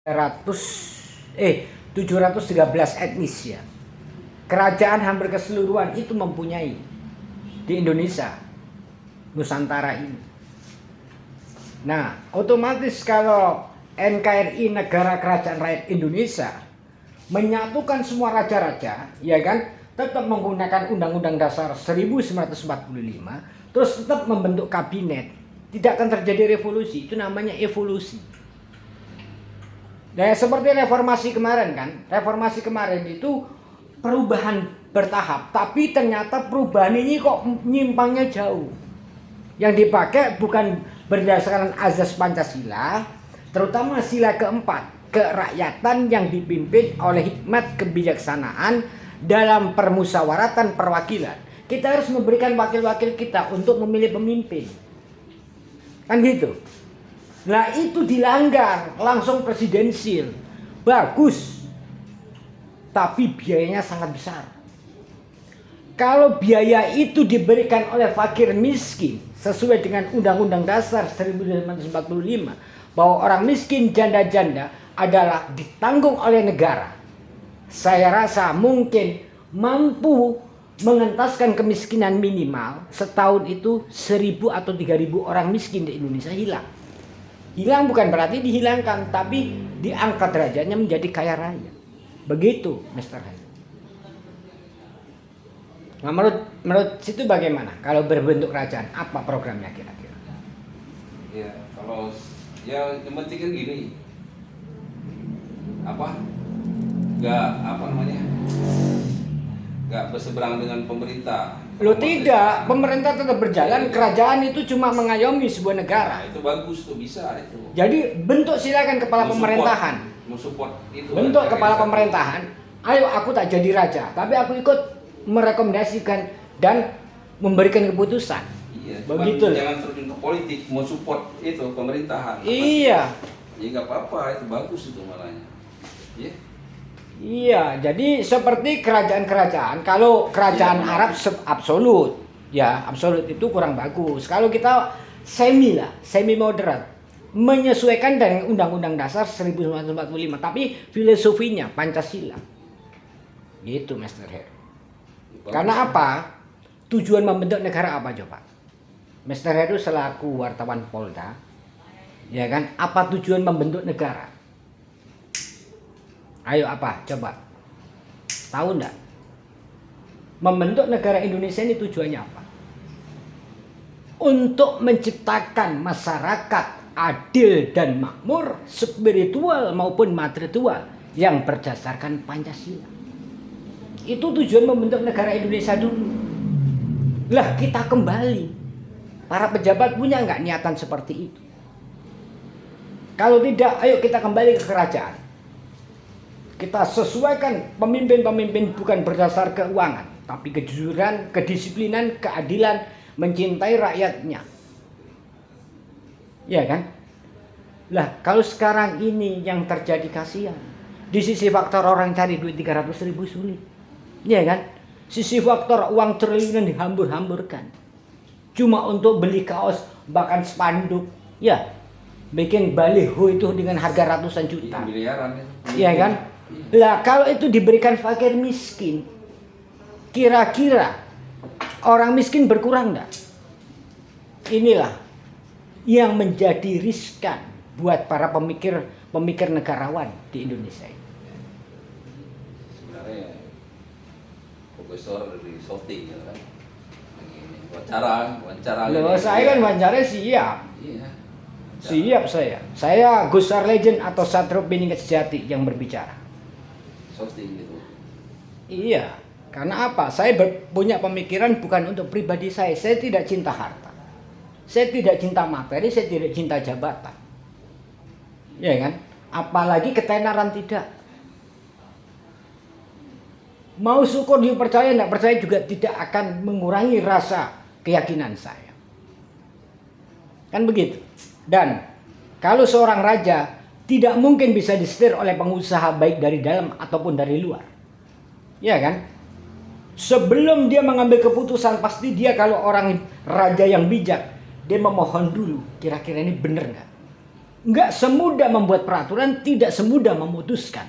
713 etnis ya. Kerajaan hampir keseluruhan itu mempunyai di Indonesia, Nusantara ini. Nah, otomatis kalau NKRI Negara Kerajaan Rakyat Indonesia menyatukan semua raja-raja, ya kan, tetap menggunakan Undang-Undang Dasar 1945, terus tetap membentuk kabinet, tidak akan terjadi revolusi. Itu namanya evolusi. Nah, seperti reformasi kemarin kan, reformasi kemarin itu perubahan bertahap, tapi ternyata perubahan ini kok nyimpangnya jauh. Yang dipakai bukan berdasarkan azas Pancasila, terutama sila keempat, kerakyatan yang dipimpin oleh hikmat kebijaksanaan dalam permusyawaratan perwakilan. Kita harus memberikan wakil-wakil kita untuk memilih pemimpin. Kan gitu. Nah itu dilanggar, langsung presidensil. Bagus. Tapi biayanya sangat besar. Kalau biaya itu diberikan oleh fakir miskin sesuai dengan Undang-Undang Dasar 1945 bahwa orang miskin janda-janda adalah ditanggung oleh negara, saya rasa mungkin mampu mengentaskan kemiskinan minimal setahun itu 1.000 atau 3.000 orang miskin di Indonesia hilang. Hilang bukan berarti dihilangkan, tapi diangkat derajatnya menjadi kaya raya. Begitu, Mr. Hen. Nah, menurut situ bagaimana? Kalau berbentuk kerajaan, apa programnya kira-kira? Ya, kalau ya yang penting kan gini, nggak berseberangan dengan pemerintah. Lo tidak, pemerintah tetap berjalan, kerajaan itu cuma mengayomi sebuah negara. Nah, itu bagus tuh, bisa itu. Jadi bentuk silakan kepala pemerintahan. Mensupport itu. Bentuk kepala pemerintahan. Ayo aku tak jadi raja, tapi aku ikut merekomendasikan dan memberikan keputusan. Iya. Begitu. Jangan terjun ke politik, mau support itu pemerintahan. Iya. Ya nggak apa-apa, itu bagus itu malahnya. Iya. Iya, jadi seperti kerajaan-kerajaan, kalau kerajaan Arab absolut, ya absolut itu kurang bagus. Kalau kita semi moderat, menyesuaikan dengan Undang-Undang Dasar 1945, tapi filosofinya Pancasila. Gitu, Mr. Her. Karena apa? Tujuan membentuk negara apa coba? Mr. Heru selaku wartawan Polda, ya kan? Apa tujuan membentuk negara? Ayo apa? Coba. Tahu enggak? Membentuk negara Indonesia ini tujuannya apa? Untuk menciptakan masyarakat adil dan makmur, spiritual maupun material yang berdasarkan Pancasila. Itu tujuan membentuk negara Indonesia dulu. Lah kita kembali. Para pejabat punya enggak niatan seperti itu? Kalau tidak, ayo kita kembali ke kerajaan. Kita sesuaikan pemimpin-pemimpin bukan berdasar keuangan, tapi kejujuran, kedisiplinan, keadilan, mencintai rakyatnya. Ya kan? Lah, kalau sekarang ini yang terjadi kasihan. Di sisi faktor orang cari duit 300.000 sulit. Ya kan? Sisi faktor uang triliunan dihambur-hamburkan. Cuma untuk beli kaos, bahkan spanduk. Ya, bikin baliho itu dengan harga ratusan juta. Miliaran. Ya kan? Lah kalau itu diberikan fakir miskin, kira-kira orang miskin berkurang enggak? Inilah yang menjadi riskan buat para pemikir negarawan di Indonesia ini. Sebenarnya profesor dari shooting ya kan. Wawancara. Loh, saya kan wawancara siap. Iya. Siap saya. Saya Gusar Legend atau Satrio Piningit Sejati yang berbicara. Shooting gitu. Iya, karena apa? Saya punya pemikiran bukan untuk pribadi saya. Saya tidak cinta harta. Saya tidak cinta materi, saya tidak cinta jabatan. Ya kan? Apalagi ketenaran tidak. Mau syukur dipercaya, tidak percaya juga tidak akan mengurangi rasa keyakinan saya. Kan begitu. Dan kalau seorang raja tidak mungkin bisa disetir oleh pengusaha baik dari dalam ataupun dari luar. Ya kan? Sebelum dia mengambil keputusan, pasti dia kalau orang raja yang bijak, dia memohon dulu, kira-kira ini benar nggak? nggak semudah membuat peraturan, tidak semudah memutuskan.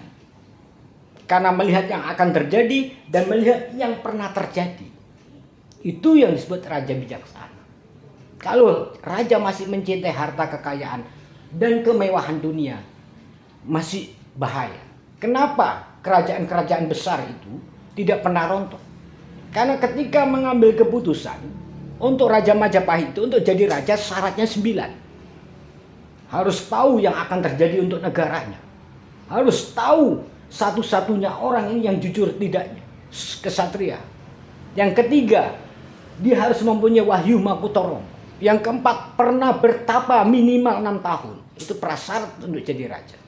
Karena melihat yang akan terjadi dan melihat yang pernah terjadi. Itu yang disebut raja bijaksana. Kalau raja masih mencintai harta kekayaan dan kemewahan dunia, masih bahaya. Kenapa kerajaan-kerajaan besar itu tidak pernah rontok? Karena ketika mengambil keputusan untuk Raja Majapahit itu untuk jadi raja syaratnya 9. Harus tahu yang akan terjadi untuk negaranya. Harus tahu satu-satunya orang ini yang jujur tidaknya, kesatria. Yang ketiga, dia harus mempunyai wahyu makutorong. Yang keempat, pernah bertapa minimal 6 tahun. Itu prasyarat untuk jadi raja.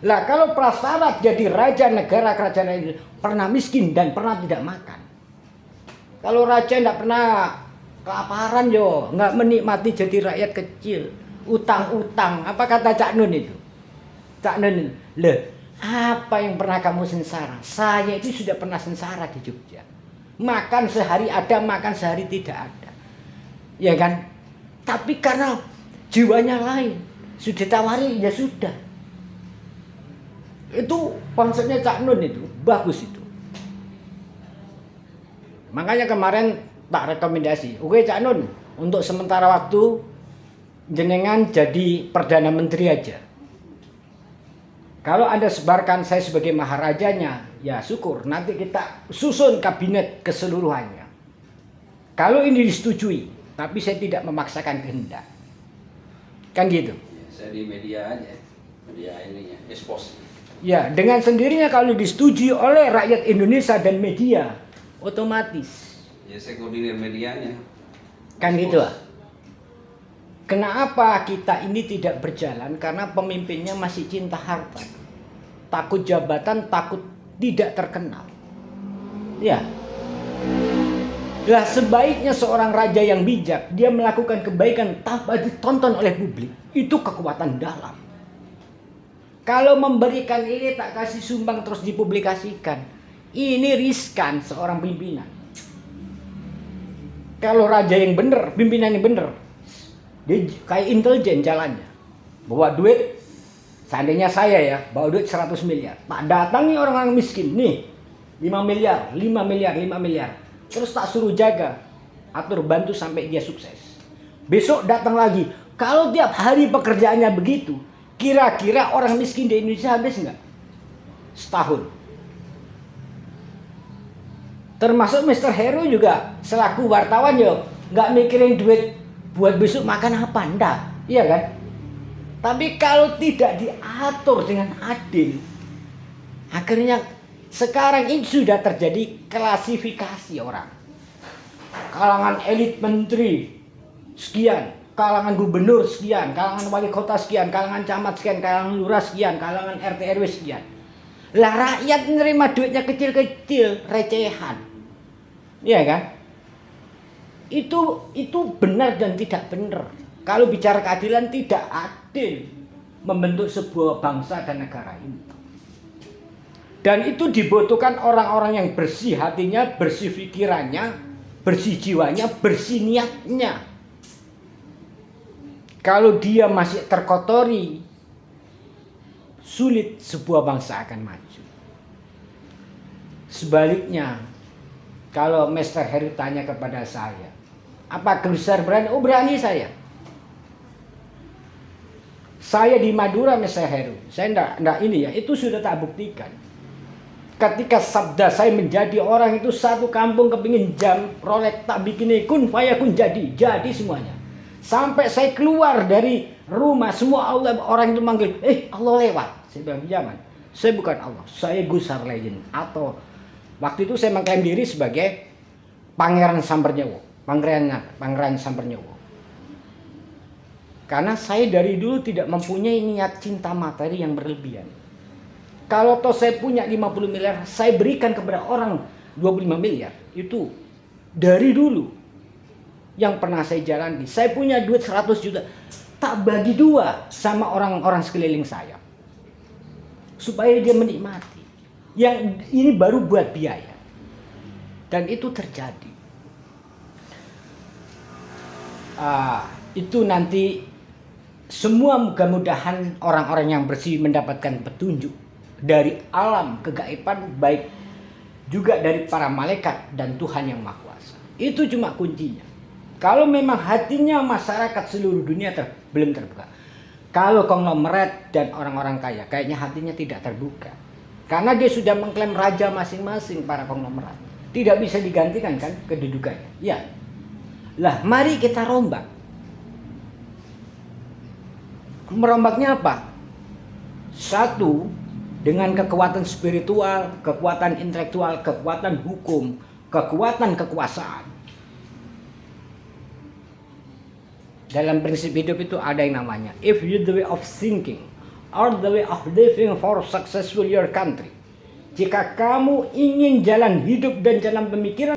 Lah kalau prasyarat jadi raja negara kerajaan ini pernah miskin dan pernah tidak makan. Kalau raja tidak pernah kelaparan yo, nggak menikmati jadi rakyat kecil, utang-utang. Apa kata Cak Nun itu? Cak Nun, loh, apa yang pernah kamu sengsara? Saya itu sudah pernah sengsara di Jogja. Makan sehari ada, makan sehari tidak ada. Ya kan? Tapi karena jiwanya lain, sudah tawari ya sudah. Itu konsepnya Cak Nun itu, bagus itu. Makanya kemarin tak rekomendasi, oke Cak Nun, untuk sementara waktu jenengan jadi Perdana Menteri aja. Kalau Anda sebarkan saya sebagai maharajanya, ya syukur, nanti kita susun kabinet keseluruhannya. Kalau ini disetujui, tapi saya tidak memaksakan kehendak. Kan gitu. Ya, saya di media aja, media ininya, expose. Ya, dengan sendirinya kalau disetujui oleh rakyat Indonesia dan media, otomatis. Ya, saya koordinir medianya. Kan gitu lah. Kenapa kita ini tidak berjalan? Karena pemimpinnya masih cinta harta. Takut jabatan, takut tidak terkenal. Ya. Lah sebaiknya seorang raja yang bijak, dia melakukan kebaikan tanpa ditonton oleh publik. Itu kekuatan dalam. Kalau memberikan ini tak kasih sumbang terus dipublikasikan, ini riskan seorang pimpinan. Kalau raja yang benar, pimpinan yang benar, dia kayak intelijen jalannya. Bawa duit, seandainya saya ya, bawa duit 100 miliar. Tak datangi orang-orang miskin, nih 5 miliar, 5 miliar, 5 miliar. Terus tak suruh jaga, atur bantu sampai dia sukses. Besok datang lagi. Kalau tiap hari pekerjaannya begitu, kira-kira orang miskin di Indonesia habis nggak? Setahun. Termasuk Mr. Heru juga selaku wartawan yo, nggak mikirin duit buat besok makan apa, enggak, iya kan? Tapi kalau tidak diatur dengan adil, akhirnya sekarang ini sudah terjadi klasifikasi orang. Kalangan elit menteri sekian, kalangan gubernur sekian, kalangan wali kota sekian, kalangan camat sekian, kalangan lurah sekian, kalangan RT RW sekian. Lah rakyat menerima duitnya kecil-kecil, recehan. Iya kan? Itu benar dan tidak benar. Kalau bicara keadilan tidak adil membentuk sebuah bangsa dan negara ini. Dan itu dibutuhkan orang-orang yang bersih hatinya, bersih pikirannya, bersih jiwanya, bersih niatnya. Kalau dia masih terkotori, sulit sebuah bangsa akan maju. Sebaliknya, kalau Mr. Heru tanya kepada saya, apa Geusar berani? Oh berani saya. Saya di Madura Mr. Heru, saya enggak ini ya, itu sudah tak buktikan. Ketika sabda saya menjadi orang itu satu kampung kepingin jam Rolex tak bikin kun fayakun jadi semuanya. Sampai saya keluar dari rumah semua Allah orang itu manggil, Allah lewat. Saya bilang jangan, saya bukan Allah, saya Gusar Legend atau waktu itu saya mengklaim diri sebagai Pangeran Sambernyawa, Pangeran Sambernyawa. Karena saya dari dulu tidak mempunyai niat cinta materi yang berlebihan. Kalau toh saya punya 50 miliar, saya berikan kepada orang 25 miliar. Itu dari dulu yang pernah saya jalani. Saya punya duit 100 juta, tak bagi dua sama orang-orang sekeliling saya. Supaya dia menikmati. Yang ini baru buat biaya. Dan itu terjadi. Itu nanti semua mudah-mudahan orang-orang yang bersih mendapatkan petunjuk dari alam kegaiban, baik juga dari para malaikat dan Tuhan yang Maha Kuasa. Itu cuma kuncinya. Kalau memang hatinya masyarakat seluruh dunia belum terbuka. Kalau konglomerat dan orang-orang kaya, kayaknya hatinya tidak terbuka. Karena dia sudah mengklaim raja masing-masing para konglomerat. Tidak bisa digantikan kan kedudukannya. Ya. Lah, mari kita rombak. Merombaknya apa? Satu, dengan kekuatan spiritual, kekuatan intelektual, kekuatan hukum, kekuatan kekuasaan. Dalam prinsip hidup itu ada yang namanya if you the way of thinking or the way of living for successful your country. Jika kamu ingin jalan hidup dan jalan pemikiran